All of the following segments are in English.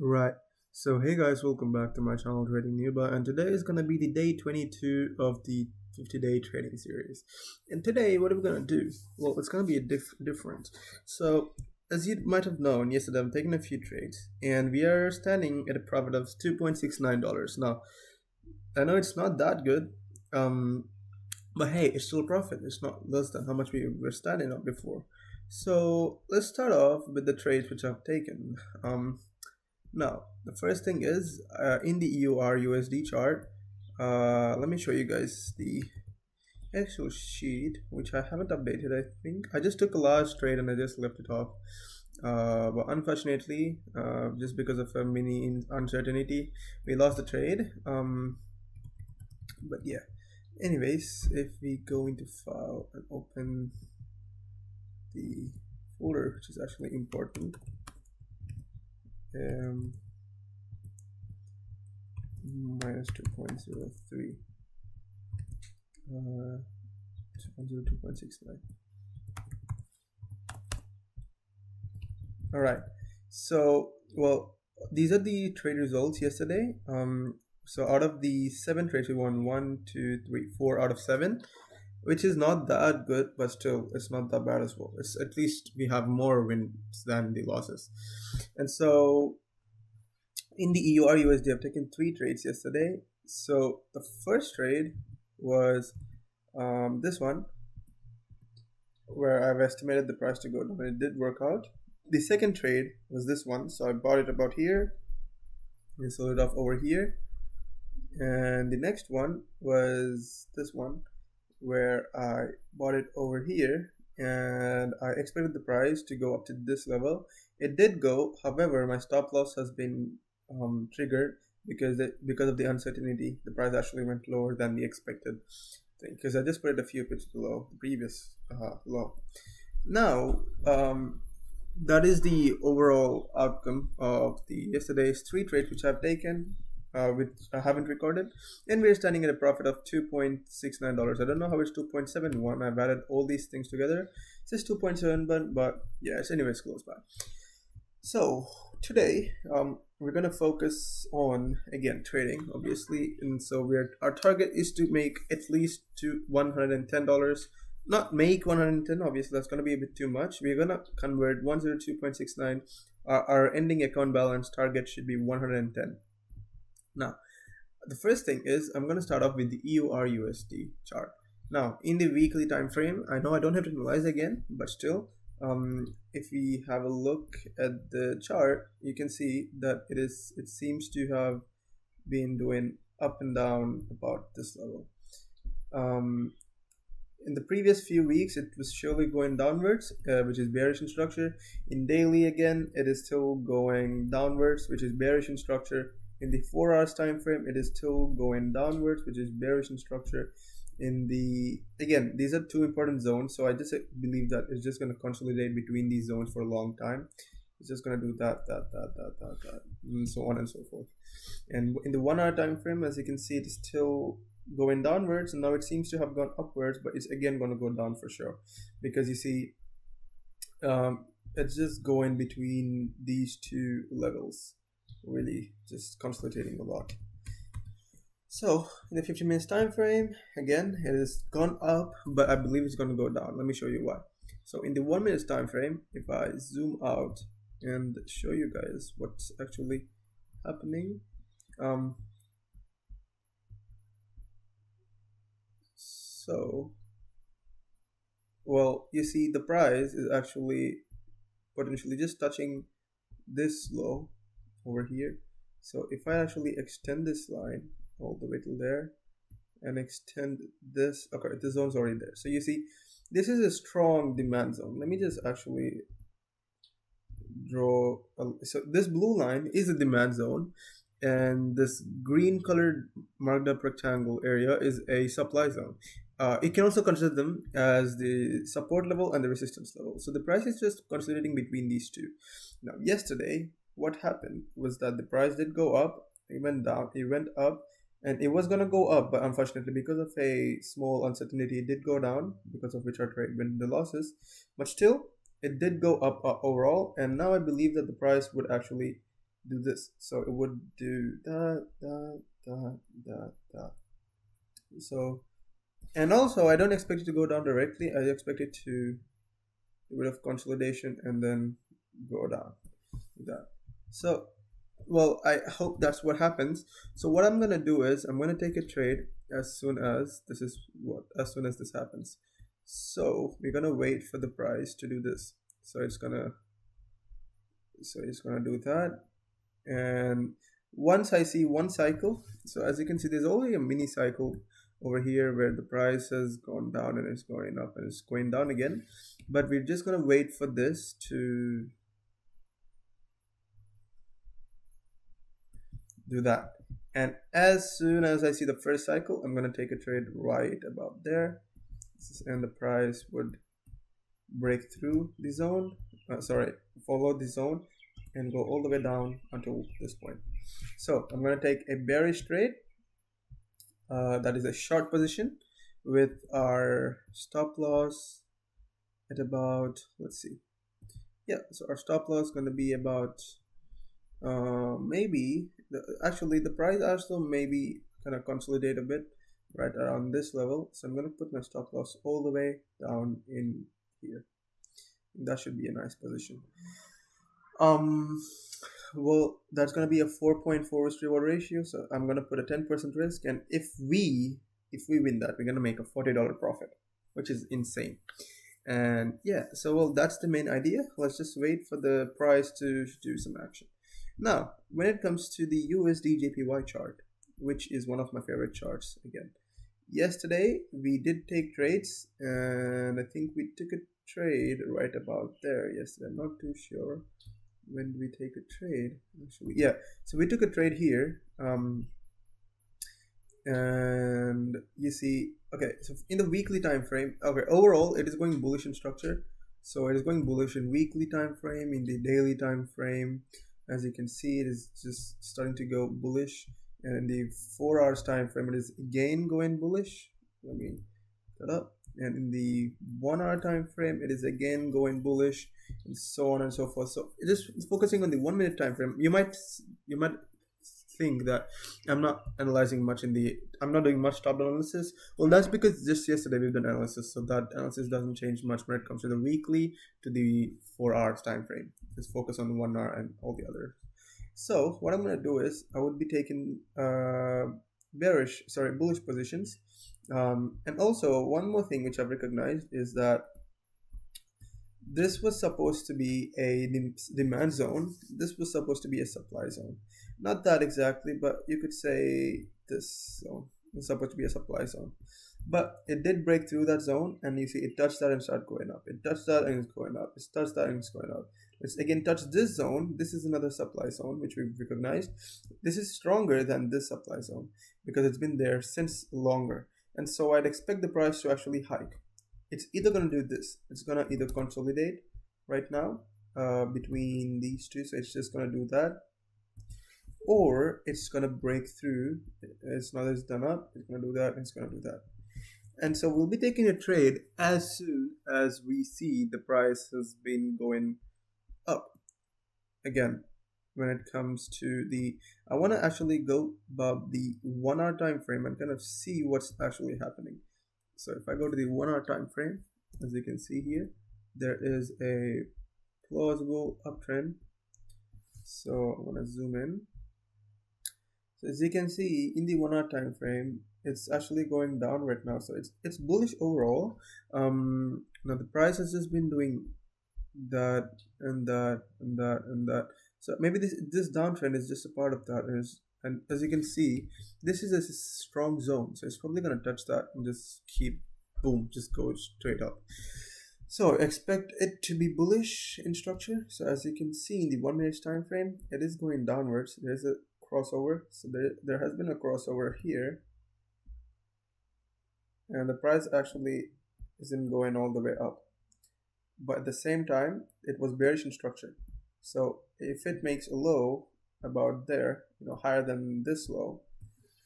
Right. So hey guys, welcome back to my channel Trading Newba, and today is gonna be the day 22 of the 50-day trading series. And today, what are we gonna do? Well, it's gonna be a different. So as you might have known, yesterday I'm taking a few trades, and we are standing at a profit of $2.69. Now, I know it's not that good, but hey, it's still a profit. It's not less than how much we were standing on before. So let's start off with the trades which I've taken. Now, the first thing is in the EUR USD chart. Let me show you guys the actual sheet, which I haven't updated. I think I just took a large trade and I just left it off. But unfortunately, just because of a mini uncertainty, we lost the trade. But yeah. Anyways, if we go into file and open the folder, which is actually important. Minus 2.03 2.69. All right, so well, these are the trade results yesterday. So out of the 7 trades, we won 1 2 3 4 out of 7, which is not that good, but still it's not that bad as well. It's at least we have more wins than the losses. And so in the EUR USD, I've taken 3 trades yesterday. So the first trade was this one, where I've estimated the price to go down. It did work out. The second trade was this one. So I bought it about here and sold it off over here. And the next one was this one, where I bought it over here and I expected the price to go up to this level. It did go, however, my stop loss has been triggered because of the uncertainty. The price actually went lower than the expected thing, because I just put it a few pips below the previous low. Now, that is the overall outcome of the yesterday's 3 trades which I've taken, which I haven't recorded, and we're standing at a profit of $2.69. I don't know how it's 2.71. I've added all these things together. It says 2.71, but yeah, it's anyways close by. So today, we're gonna focus on, again, trading, obviously, and so our target is to make at least $110. Not make 110, obviously that's gonna be a bit too much. We're gonna convert 102.69. Our ending account balance target should be 110. Now, the first thing is I'm gonna start off with the EUR USD chart. Now, in the weekly time frame, I know I don't have to analyze again, but still, if we have a look at the chart, you can see that it seems to have been doing up and down about this level. In the previous few weeks, it was surely going downwards, which is bearish in structure. In daily, again, it is still going downwards, which is bearish in structure. In the 4 hours time frame, it is still going downwards, which is bearish in structure. Again, these are 2 important zones, so I just believe that it's just going to consolidate between these zones for a long time. It's just going to do that, and so on and so forth. And in the 1 hour time frame, as you can see, it is still going downwards, and now it seems to have gone upwards, but it's again going to go down for sure, because you see, it's just going between these 2 levels, really just consolidating a lot. So in the 50 minutes time frame, again, it has gone up, but I believe it's going to go down. Let me show you why. So in the 1 minute time frame, if I zoom out and show you guys what's actually happening, so well, you see the price is actually potentially just touching this low over here. So if I actually extend this line all the way till there and extend this, okay, the zone's already there. So you see, this is a strong demand zone. Let me just actually draw so this blue line is a demand zone, and this green colored marked up rectangle area is a supply zone. You can also consider them as the support level and the resistance level. So the price is just consolidating between these 2. Now, yesterday, what happened was that the price did go up, it went down, it went up, and it was going to go up, but unfortunately, because of a small uncertainty, it did go down, because of which our trade went the losses. But still, it did go up overall, and now I believe that the price would actually do this. So it would do that, that. So, and also I don't expect it to go down directly. I expect it to do a bit of consolidation and then go down like that. So, well, I hope that's what happens. So what I'm gonna do is I'm gonna take a trade as soon as this happens. So we're gonna wait for the price to do this. So it's gonna do that. And once I see one cycle, so as you can see, there's only a mini cycle over here where the price has gone down and it's going up and it's going down again. But we're just gonna wait for this to do that. And as soon as I see the first cycle, I'm gonna take a trade right about there, and the price would break through the zone, follow the zone and go all the way down until this point. So I'm going to take a bearish trade, that is a short position, with our stop loss at about, let's see, yeah, so our stop loss is going to be about maybe actually the price also maybe kind of consolidate a bit right around this level. So I'm going to put my stop loss all the way down in here. That should be a nice position. Well, that's going to be a 4.4 risk reward ratio, so I'm going to put a 10% risk, and if we win that, we're going to make a $40 profit, which is insane. And yeah, so well, that's the main idea. Let's just wait for the price to do some action. Now, when it comes to the USD JPY chart, which is one of my favorite charts, again, yesterday we did take trades, and I think we took a trade right about there yesterday. I'm not too sure when did we take a trade actually. Yeah, so we took a trade here, and you see, okay, so in the weekly time frame, okay, overall it is going bullish in structure. So it is going bullish in weekly time frame, in the daily time frame. As you can see, it is just starting to go bullish, and in the 4 hours time frame it is again going bullish. Let me put that up. And in the 1 hour time frame it is again going bullish, and so on and so forth. So just focusing on the 1 minute time frame, you might think that I'm not analyzing much I'm not doing much top analysis. Well, that's because just yesterday we've done analysis, so that analysis doesn't change much when it comes to the weekly to the 4 hours time frame. Just focus on the 1 hour and all the others. So what I'm going to do is I would be taking bullish positions. And also one more thing which I've recognized is that this was supposed to be a demand zone. This was supposed to be a supply zone. Not that exactly, but you could say this zone is supposed to be a supply zone. But it did break through that zone, and you see it touched that and started going up. It touched that and it's going up. It touched that and it's going up. It's again touched this zone. This is another supply zone which we've recognized. This is stronger than this supply zone because it's been there since longer. And so I'd expect the price to actually hike. It's either going to do this. It's going to either consolidate right now between these two. So it's just going to do that. Or it's going to break through. It's not as done up. It's going to do that. And it's going to do that. And so we'll be taking a trade as soon as we see the price has been going up. Again, when it comes to I want to actually go about the 1 hour time frame and kind of see what's actually happening. So if I go to the 1 hour time frame, as you can see here, there is a plausible uptrend. So I want to zoom in. So as you can see in the 1 hour time frame, it's actually going down right now. So it's bullish overall. Now the price has just been doing that and that and that and that. So maybe this downtrend is just a part of that. And as you can see, this is a strong zone. So it's probably going to touch that and just keep, boom, just go straight up. So expect it to be bullish in structure. So as you can see in the 1 minute time frame, it is going downwards. There's a crossover. So there has been a crossover here. And the price actually isn't going all the way up. But at the same time, it was bearish in structure. So if it makes a low about there, higher than this low,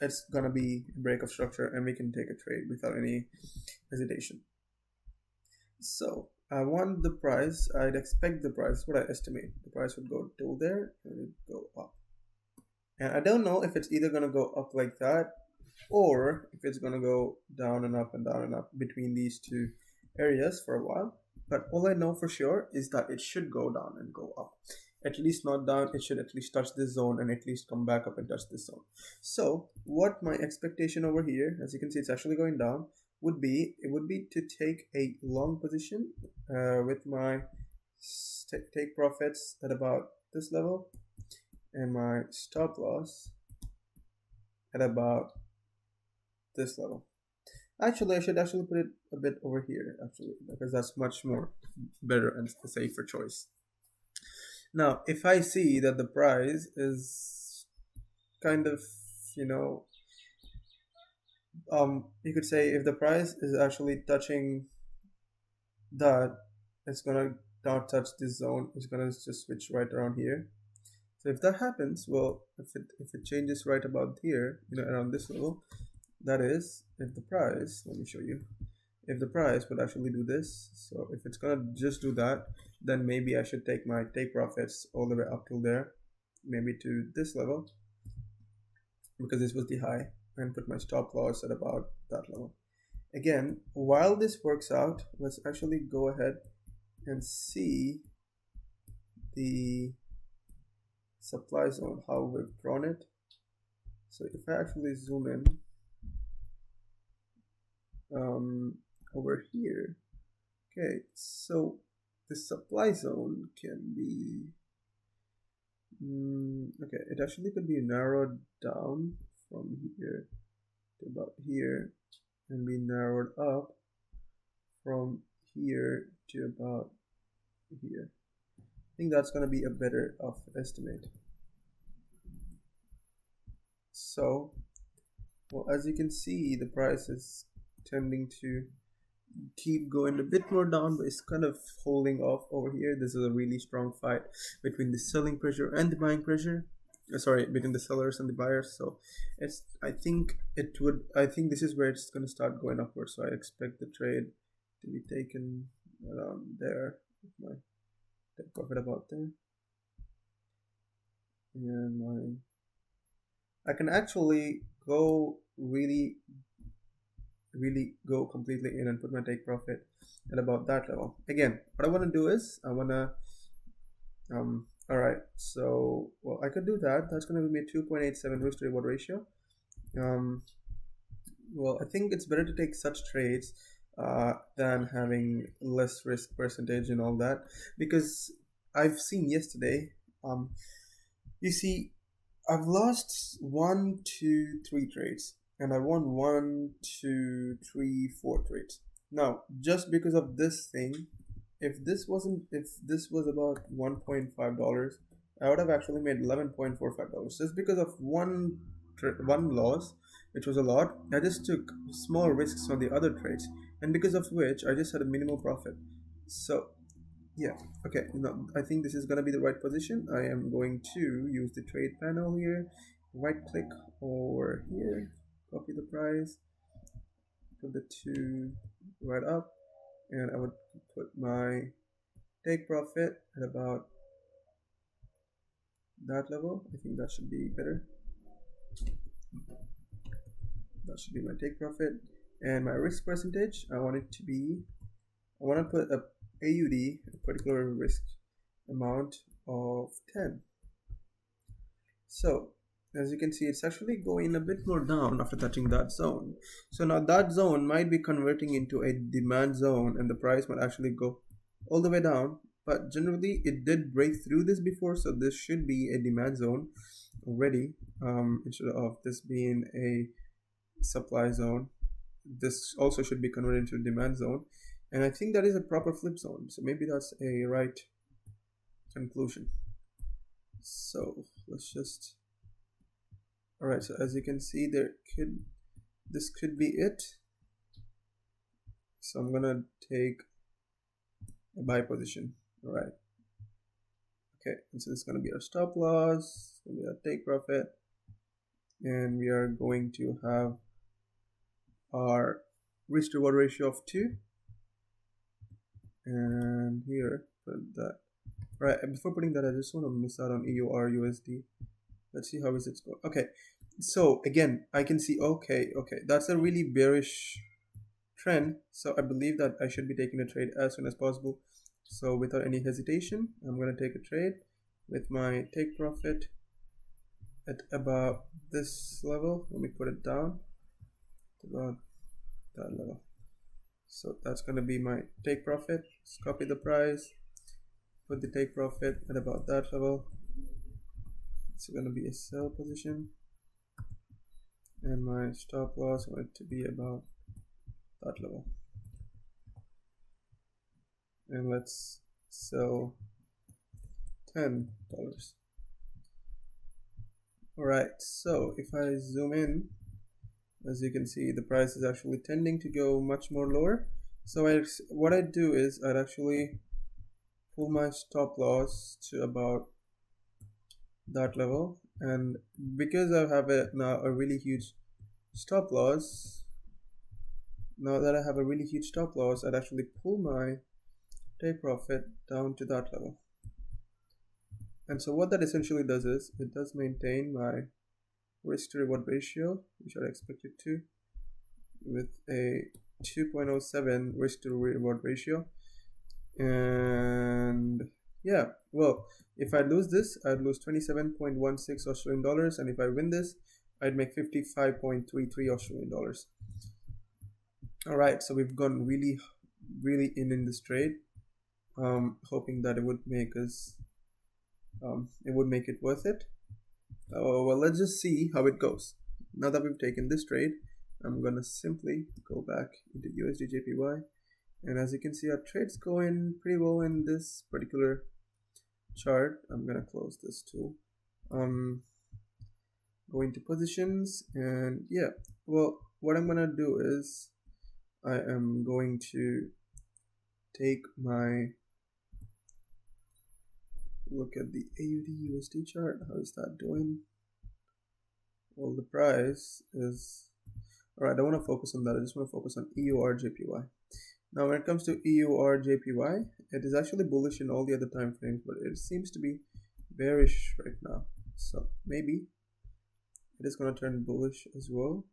it's gonna be a break of structure and we can take a trade without any hesitation. So I want the price, I'd expect the price, what I estimate, the price would go till there and it'd go up. And I don't know if it's either going to go up like that or if it's going to go down and up and down and up between these two areas for a while. But all I know for sure is that it should go down and go up. At least not down, it should at least touch this zone and at least come back up and touch this zone. So what my expectation over here, as you can see, it's actually going down, would be to take a long position with my take profits at about this level and my stop loss at about this level. Actually, I should actually put it a bit over here, actually, because that's much more better and a safer choice. Now, if I see that the price is kind of, you could say if the price is actually touching that, it's gonna not touch this zone, it's gonna just switch right around here. So if that happens, well, if it changes right about here, around this level, that is, if the price, let me show you, if the price would actually do this, so if it's gonna just do that, then maybe I should take my take profits all the way up till there, maybe to this level, because this was the high, and put my stop loss at about that level. Again, while this works out, let's actually go ahead and see the supply zone, how we've drawn it. So if I actually zoom in over here, okay, so the supply zone can be okay, it actually could be narrowed down from here to about here and be narrowed up from here to about here. I think that's going to be a better estimate. So, well, as you can see, the price is tending to keep going a bit more down, but it's kind of holding off over here. This is a really strong fight between the selling pressure and the buying pressure. Sorry, between the sellers and the buyers. So I think this is where it's going to start going upwards. So I expect the trade to be taken around there with my take profit about there, and I can actually go really go completely in and put my take profit at about that level. Again, what I want to do is I want to all right, so well, I could do that. That's going to be a 2.87 risk to reward ratio. Well, I think it's better to take such trades than having less risk percentage and all that, because I've seen yesterday, you see, I've lost 1, 2, 3 trades, and I won 1, 2, 3, 4 trades. Now, just because of this thing, if this was about $1.5, I would have actually made $11.45. Just because of one loss, which was a lot, I just took small risks on the other trades, and because of which I just had a minimal profit. So yeah, okay, I think this is going to be the right position. I am going to use the trade panel here, right click over here, copy the price, put the 2 right up, and I would put my take profit at about that level. I think that should be better. That should be my take profit. And my risk percentage, I want to put a AUD, a particular risk amount of 10. So as you can see, it's actually going a bit more down after touching that zone. So now that zone might be converting into a demand zone, and the price might actually go all the way down, but generally it did break through this before, so this should be a demand zone already, instead of this being a supply zone. This also should be converted into a demand zone, and I think that is a proper flip zone, so maybe that's a right conclusion. So let's just, all right, so as you can see, this could be it. So I'm gonna take a buy position. All right, okay, and so this is gonna be our stop loss, it's gonna be our take profit, and we are going to have our risk to reward ratio of 2. and here put that. Right, before putting that, I just want to miss out on EUR USD. Let's see how is it going. Okay, so again, I can see, okay, that's a really bearish trend. So I believe that I should be taking a trade as soon as possible. So without any hesitation, I'm going to take a trade with my take profit at about this level. Let me put it down to about that level. So that's going to be my take profit. Let's copy the price, put the take profit at about that level. It's going to be a sell position, and my stop loss want it to be about that level. And let's sell $10. Alright, so if I zoom in, as you can see, the price is actually tending to go much more lower. So what I'd do is I'd actually pull my stop loss to about that level, and because I have now a really huge stop loss, I'd actually pull my take profit down to that level. And so what that essentially does is it does maintain my risk to reward ratio, which I expect it to, with a 2.07 risk to reward ratio. And yeah, well, if I lose this, I'd lose 27.16 Australian dollars, and if I win this, I'd make 55.33 Australian dollars. All right, so we've gone really in this trade, hoping that it would make us it worth it. Well, let's just see how it goes. Now that we've taken this trade, I'm gonna simply go back into USD JPY, and as you can see, our trade's going pretty well in this particular chart. I'm gonna close this too. Go into positions, and yeah, well, what I'm gonna do is I am going to take my look at the AUD USD chart. How is that doing? Well, the price is alright. I don't want to focus on that. I just want to focus on EUR JPY. Now, when it comes to EUR JPY, it is actually bullish in all the other time frames, but it seems to be bearish right now. So maybe it is going to turn bullish as well.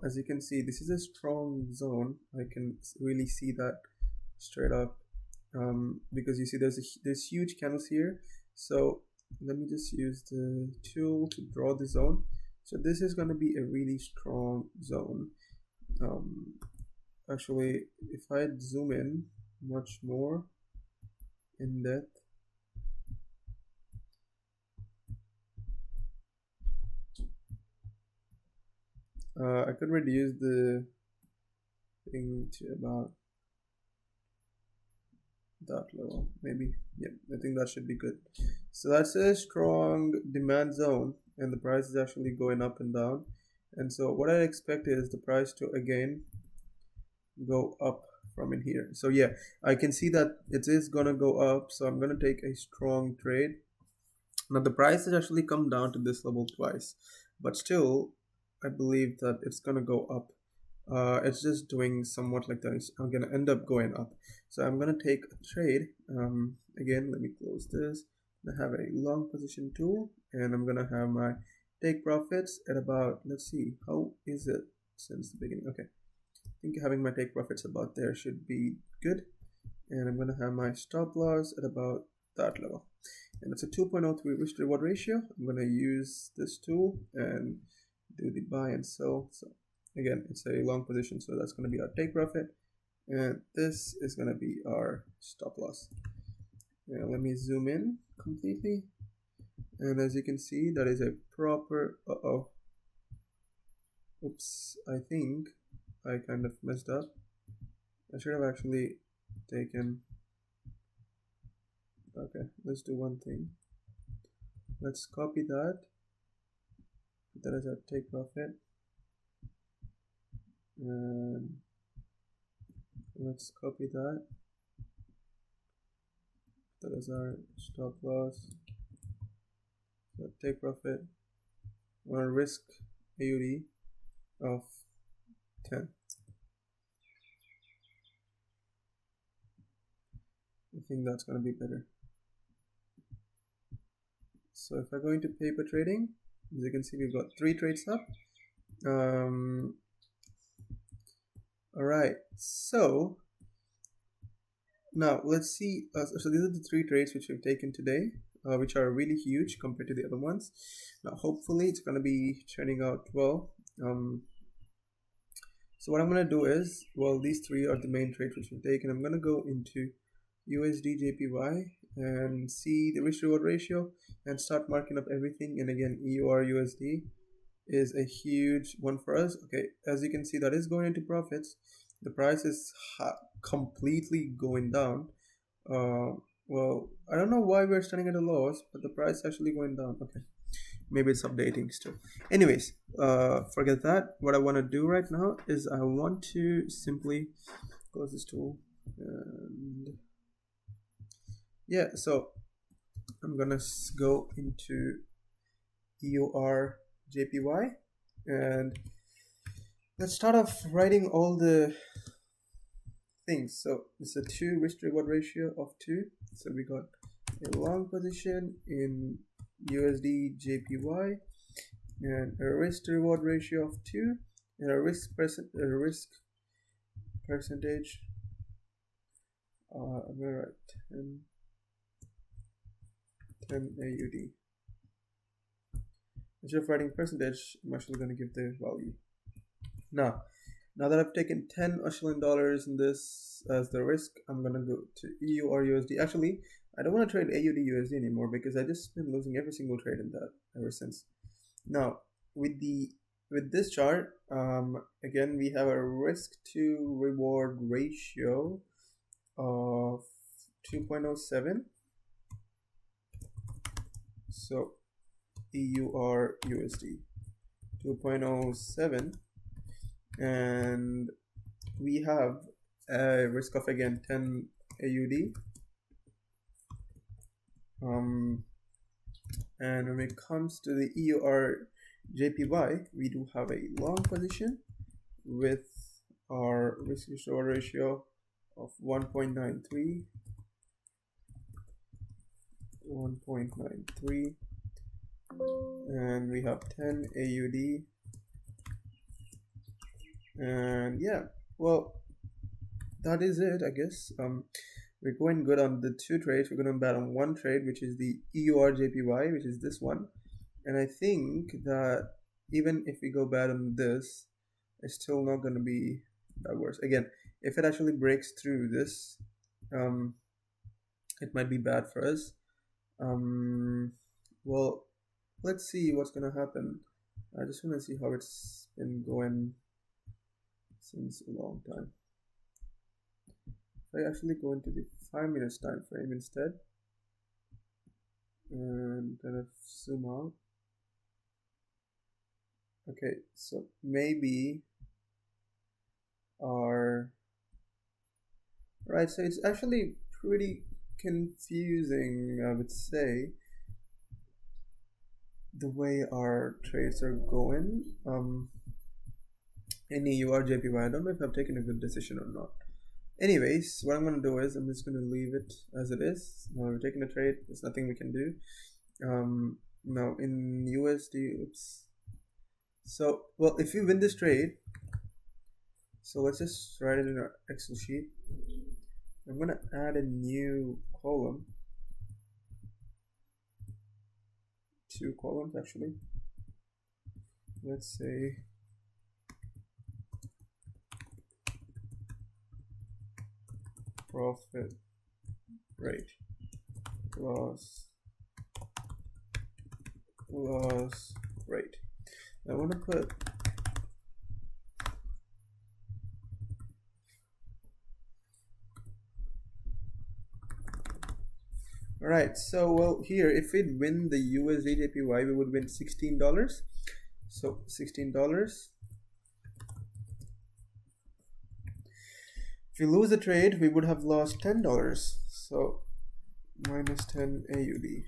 As you can see, this is a strong zone. I can really see that straight up. Because you see there's huge candles here. So let me just use the tool to draw the zone. So this is going to be a really strong zone. Actually, if I zoom in much more in depth, I could reduce the thing to about that level, maybe. Yeah, I think that should be good. So that's a strong demand zone, and the price is actually going up and down. And so what I expect is the price to again go up from in here. So yeah, I can see that it is gonna go up, so I'm gonna take a strong trade. Now the price has actually come down to this level twice, but still I believe that it's gonna go up. It's just doing somewhat like that. I'm gonna end up going up, so I'm gonna take a trade. Again, let me close this. I have a long position tool, and I'm gonna have my take profits at about, let's see, how is it since the beginning? Okay, I think having my take profits about there should be good, and I'm gonna have my stop loss at about that level, and it's a 2.03 risk to reward ratio. I'm gonna use this tool and do the buy and sell. So again, it's a long position, so that's going to be our take profit, and this is going to be our stop loss. Now let me zoom in completely, and as you can see, that is a proper oops, I think I kind of messed up. I should have actually taken, okay, let's do one thing. Let's copy that, put that as our take profit, and let's copy that is our stop loss. So take profit on risk AUD of 10. think that's going to be better. So if I go into paper trading, as you can see, we've got 3 trades up. All right, so now let's see. So these are the 3 trades which we've taken today, which are really huge compared to the other ones. Now hopefully it's going to be turning out well. So what I'm going to do is, well, these 3 are the main trades which we've taken. I'm going to go into USD JPY and see the risk reward ratio and start marking up everything. And again, EUR USD is a huge one for us. Okay, as you can see, that is going into profits. The price is completely going down. Well, I don't know why we're standing at a loss, but the price is actually going down. Okay, maybe it's updating still. Anyways, forget that. What I want to do right now is I want to simply close this tool, and yeah, so I'm gonna go into EUR JPY, and let's start off writing all the things. So it's a 2 risk reward ratio of 2. So we got a long position in USD JPY and a risk reward ratio of 2 and a risk percentage. I'm gonna write 10 AUD. Instead of writing percentage, I'm actually going to give the value. Now that I've taken 10 Australian dollars in this as the risk, I'm going to go to EUR USD. Actually, I don't want to trade AUD USD anymore because I just been losing every single trade in that ever since. Now, with this chart, again, we have a risk to reward ratio of 2.07. So EUR USD 2.07, and we have a risk of again 10 AUD. And when it comes to the EUR JPY, we do have a long position with our risk reward ratio of 1.93, and we have 10 AUD, and yeah, well, that is it, I guess. We're going good on the 2 trades. We're going to bet on 1 trade, which is the EUR JPY, which is this one, and I think that even if we go bad on this, it's still not going to be that worse. Again, if it actually breaks through this, it might be bad for us. Well, let's see what's gonna happen. I just want to see how it's been going since a long time. If I actually go into the 5 minutes time frame instead and kind of zoom out. Okay, so maybe right, so it's actually pretty confusing, I would say, the way our trades are going. In EUR JPY, I don't know if I've taken a good decision or not. Anyways, what I'm going to do is I'm just going to leave it as it is. Now we're taking a trade, there's nothing we can do. Now in USD, oops. So, well, if we win this trade, so let's just write it in our Excel sheet. I'm going to add a new column. 2 columns actually. Let's say profit rate loss rate. I want to put Alright, so well here, if we win the USD JPY, we would win $16. So $16. If we lose the trade, we would have lost $10. So minus 10 AUD.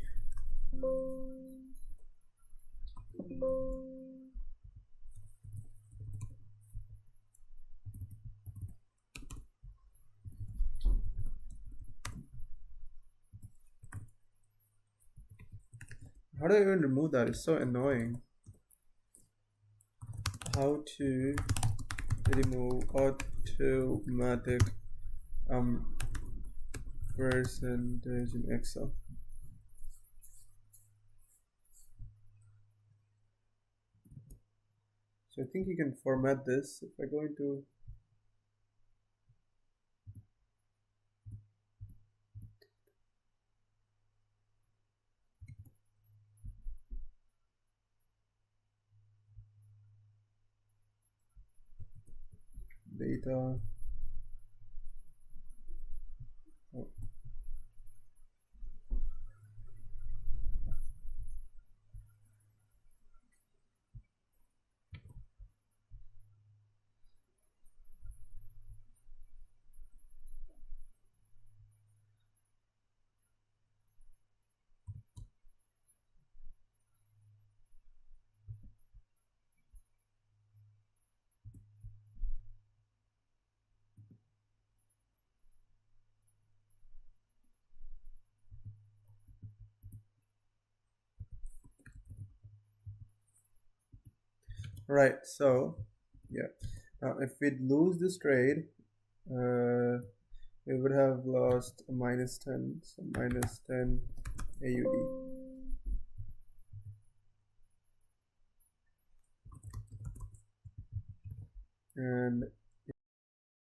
how do I even remove that? It's so annoying. How to remove automatic percentage in Excel. So I think you can format this. If I go into data, oh, right. So yeah, now if we lose this trade, we would have lost a -10, so -10 AUD. And